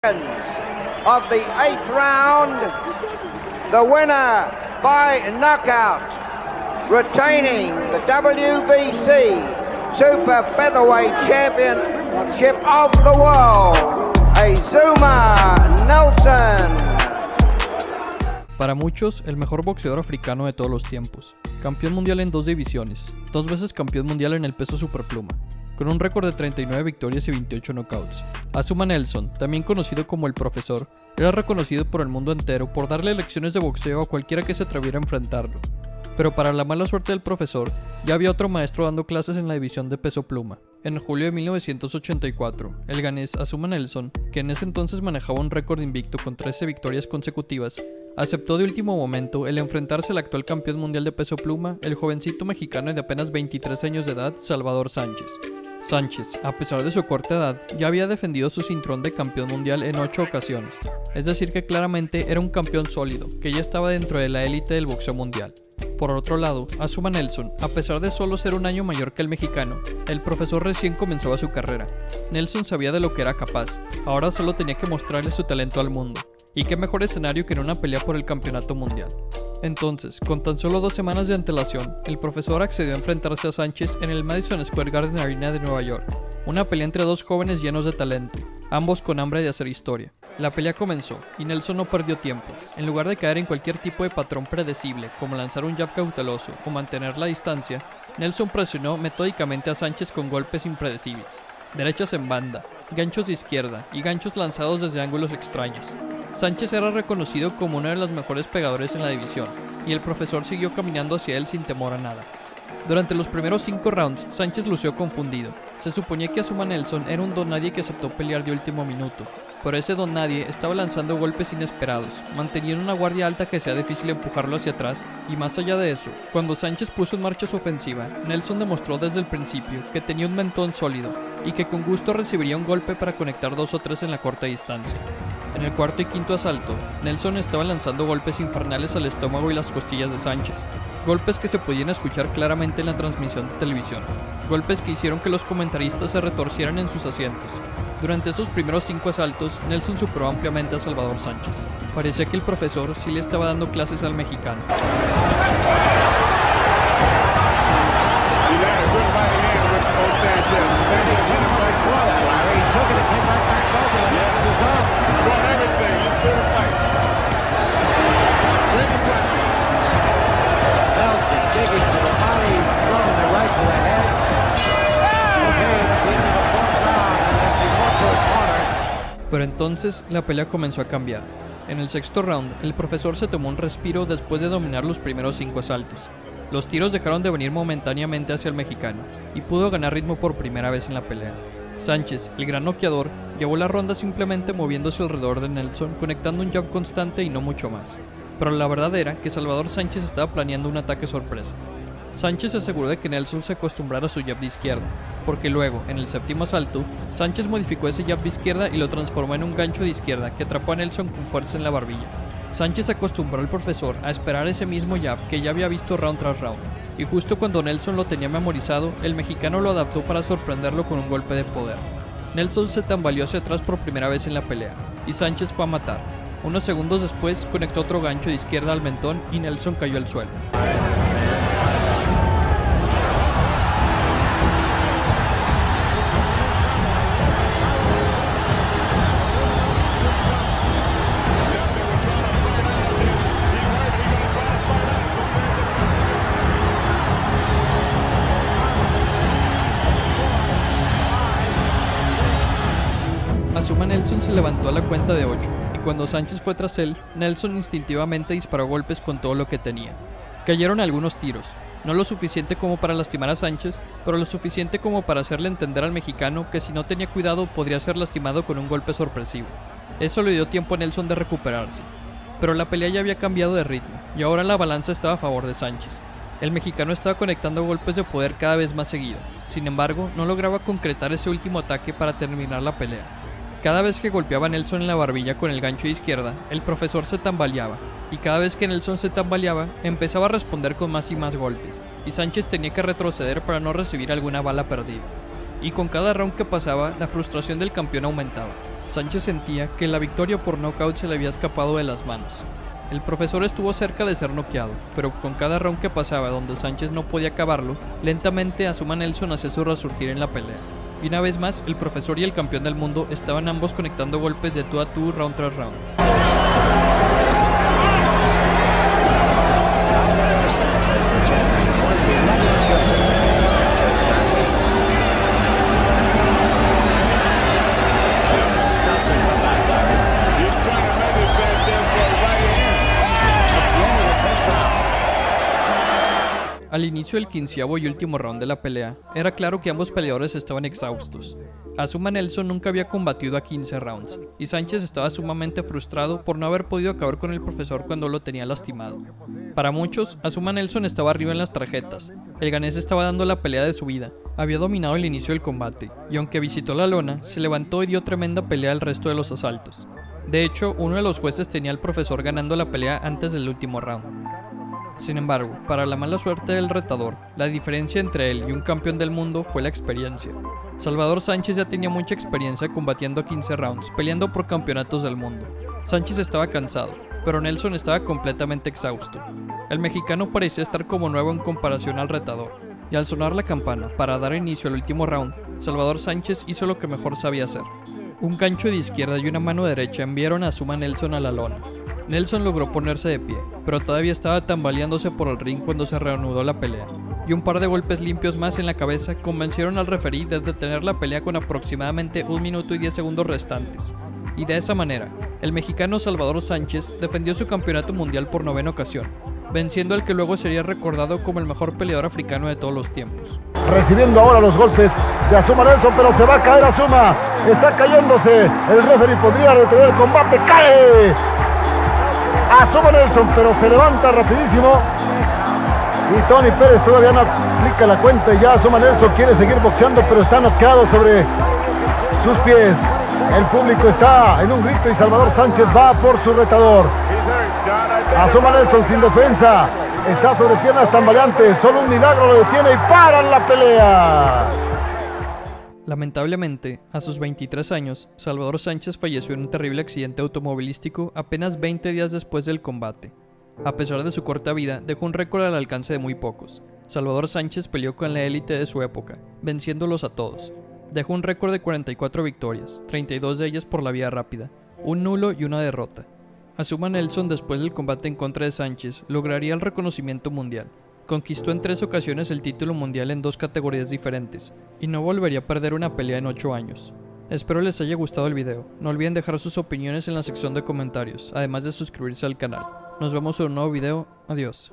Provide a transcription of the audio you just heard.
Of the 8th round, the winner by knockout, retaining the WBC Super Featherweight Championship of the world, Azumah Nelson. Para muchos, el mejor boxeador africano de todos los tiempos. Campeón mundial en 2 divisiones, 2 veces campeón mundial en el peso superpluma, con un récord de 39 victorias y 28 knockouts. Azumah Nelson, también conocido como el Profesor, era reconocido por el mundo entero por darle lecciones de boxeo a cualquiera que se atreviera a enfrentarlo. Pero para la mala suerte del Profesor, ya había otro maestro dando clases en la división de peso pluma. En julio de 1984, el ganés Azumah Nelson, que en ese entonces manejaba un récord invicto con 13 victorias consecutivas, aceptó de último momento el enfrentarse al actual campeón mundial de peso pluma, el jovencito mexicano de apenas 23 años de edad, Salvador Sánchez. Sánchez, a pesar de su corta edad, ya había defendido su cinturón de campeón mundial en 8 ocasiones, es decir que claramente era un campeón sólido, que ya estaba dentro de la élite del boxeo mundial. Por otro lado, Azumah Nelson, a pesar de solo ser un año mayor que el mexicano, el Profesor recién comenzaba su carrera. Nelson sabía de lo que era capaz, ahora solo tenía que mostrarle su talento al mundo. Y qué mejor escenario que en una pelea por el campeonato mundial. Entonces, con tan solo 2 semanas de antelación, el Profesor accedió a enfrentarse a Sánchez en el Madison Square Garden Arena de Nueva York. Una pelea entre 2 jóvenes llenos de talento, ambos con hambre de hacer historia. La pelea comenzó, y Nelson no perdió tiempo. En lugar de caer en cualquier tipo de patrón predecible, como lanzar un jab cauteloso o mantener la distancia, Nelson presionó metódicamente a Sánchez con golpes impredecibles. Derechas en banda, ganchos de izquierda y ganchos lanzados desde ángulos extraños. Sánchez era reconocido como uno de los mejores pegadores en la división, y el Profesor siguió caminando hacia él sin temor a nada. Durante los primeros 5 rounds, Sánchez lució confundido. Se suponía que Azumah Nelson era un don nadie que aceptó pelear de último minuto, pero ese don nadie estaba lanzando golpes inesperados, manteniendo una guardia alta que hacía difícil empujarlo hacia atrás, y más allá de eso, cuando Sánchez puso en marcha su ofensiva, Nelson demostró desde el principio que tenía un mentón sólido, y que con gusto recibiría un golpe para conectar 2 o 3 en la corta distancia. En el cuarto y quinto asalto, Nelson estaba lanzando golpes infernales al estómago y las costillas de Sánchez, golpes que se podían escuchar claramente en la transmisión de televisión, golpes que hicieron que los comentaristas se retorcieran en sus asientos. Durante esos primeros 5 asaltos, Nelson superó ampliamente a Salvador Sánchez. Parecía que el Profesor sí le estaba dando clases al mexicano. Pero entonces la pelea comenzó a cambiar. En el 6º round, el Profesor se tomó un respiro después de dominar los primeros 5 asaltos. Los tiros dejaron de venir momentáneamente hacia el mexicano, y pudo ganar ritmo por primera vez en la pelea. Sánchez, el gran noqueador, llevó la ronda simplemente moviéndose alrededor de Nelson, conectando un jab constante y no mucho más. Pero la verdad era que Salvador Sánchez estaba planeando un ataque sorpresa. Sánchez se aseguró de que Nelson se acostumbrara a su jab de izquierda, porque luego, en el 7º asalto, Sánchez modificó ese jab de izquierda y lo transformó en un gancho de izquierda que atrapó a Nelson con fuerza en la barbilla. Sánchez acostumbró al Profesor a esperar ese mismo jab que ya había visto round tras round, y justo cuando Nelson lo tenía memorizado, el mexicano lo adaptó para sorprenderlo con un golpe de poder. Nelson se tambaleó hacia atrás por primera vez en la pelea, y Sánchez fue a matar. Unos segundos después, conectó otro gancho de izquierda al mentón y Nelson cayó al suelo. Azumah Nelson se levantó a la cuenta de 8, y cuando Sánchez fue tras él, Nelson instintivamente disparó golpes con todo lo que tenía. Cayeron algunos tiros, no lo suficiente como para lastimar a Sánchez, pero lo suficiente como para hacerle entender al mexicano que si no tenía cuidado podría ser lastimado con un golpe sorpresivo. Eso le dio tiempo a Nelson de recuperarse. Pero la pelea ya había cambiado de ritmo, y ahora la balanza estaba a favor de Sánchez. El mexicano estaba conectando golpes de poder cada vez más seguido, sin embargo, no lograba concretar ese último ataque para terminar la pelea. Cada vez que golpeaba a Nelson en la barbilla con el gancho de izquierda, el Profesor se tambaleaba, y cada vez que Nelson se tambaleaba, empezaba a responder con más y más golpes, y Sánchez tenía que retroceder para no recibir alguna bala perdida. Y con cada round que pasaba, la frustración del campeón aumentaba. Sánchez sentía que la victoria por nocaut se le había escapado de las manos. El profesor estuvo cerca de ser noqueado, pero con cada round que pasaba donde Sánchez no podía acabarlo, lentamente Azuma Nelson hacía su resurgir en la pelea. Y una vez más, el profesor y el campeón del mundo estaban ambos conectando golpes de tú a tú round tras round. Al inicio del 15º y último round de la pelea, era claro que ambos peleadores estaban exhaustos. Azuma Nelson nunca había combatido a 15 rounds, y Sánchez estaba sumamente frustrado por no haber podido acabar con el profesor cuando lo tenía lastimado. Para muchos, Azuma Nelson estaba arriba en las tarjetas. El ganés estaba dando la pelea de su vida, había dominado el inicio del combate, y aunque visitó la lona, se levantó y dio tremenda pelea al resto de los asaltos. De hecho, uno de los jueces tenía al profesor ganando la pelea antes del último round. Sin embargo, para la mala suerte del retador, la diferencia entre él y un campeón del mundo fue la experiencia. Salvador Sánchez ya tenía mucha experiencia combatiendo 15 rounds, peleando por campeonatos del mundo. Sánchez estaba cansado, pero Nelson estaba completamente exhausto. El mexicano parecía estar como nuevo en comparación al retador, y al sonar la campana para dar inicio al último round, Salvador Sánchez hizo lo que mejor sabía hacer. Un gancho de izquierda y una mano derecha enviaron a Azuma Nelson a la lona. Nelson logró ponerse de pie, pero todavía estaba tambaleándose por el ring cuando se reanudó la pelea, y un par de golpes limpios más en la cabeza convencieron al referí de detener la pelea con aproximadamente 1 minuto y 10 segundos restantes. Y de esa manera, el mexicano Salvador Sánchez defendió su campeonato mundial por 9ª ocasión, venciendo al que luego sería recordado como el mejor peleador africano de todos los tiempos. Recibiendo ahora los golpes de Azuma Nelson, pero se va a caer Azuma, está cayéndose, el referee podría detener el combate, cae Azuma Nelson, pero se levanta rapidísimo y Tony Pérez todavía no aplica la cuenta y ya Azuma Nelson quiere seguir boxeando, pero está noqueado sobre sus pies. El público está en un grito y Salvador Sánchez va por su retador. Azuma Nelson sin defensa, está sobre piernas tambaleantes, solo un milagro lo detiene y paran la pelea. Lamentablemente, a sus 23 años, Salvador Sánchez falleció en un terrible accidente automovilístico apenas 20 días después del combate. A pesar de su corta vida, dejó un récord al alcance de muy pocos. Salvador Sánchez peleó con la élite de su época, venciéndolos a todos. Dejó un récord de 44 victorias, 32 de ellas por la vía rápida, un nulo y una derrota. Azuma Nelson, después del combate en contra de Sánchez, lograría el reconocimiento mundial. Conquistó en 3 ocasiones el título mundial en 2 categorías diferentes, y no volvería a perder una pelea en 8 años. Espero les haya gustado el video, no olviden dejar sus opiniones en la sección de comentarios, además de suscribirse al canal. Nos vemos en un nuevo video, adiós.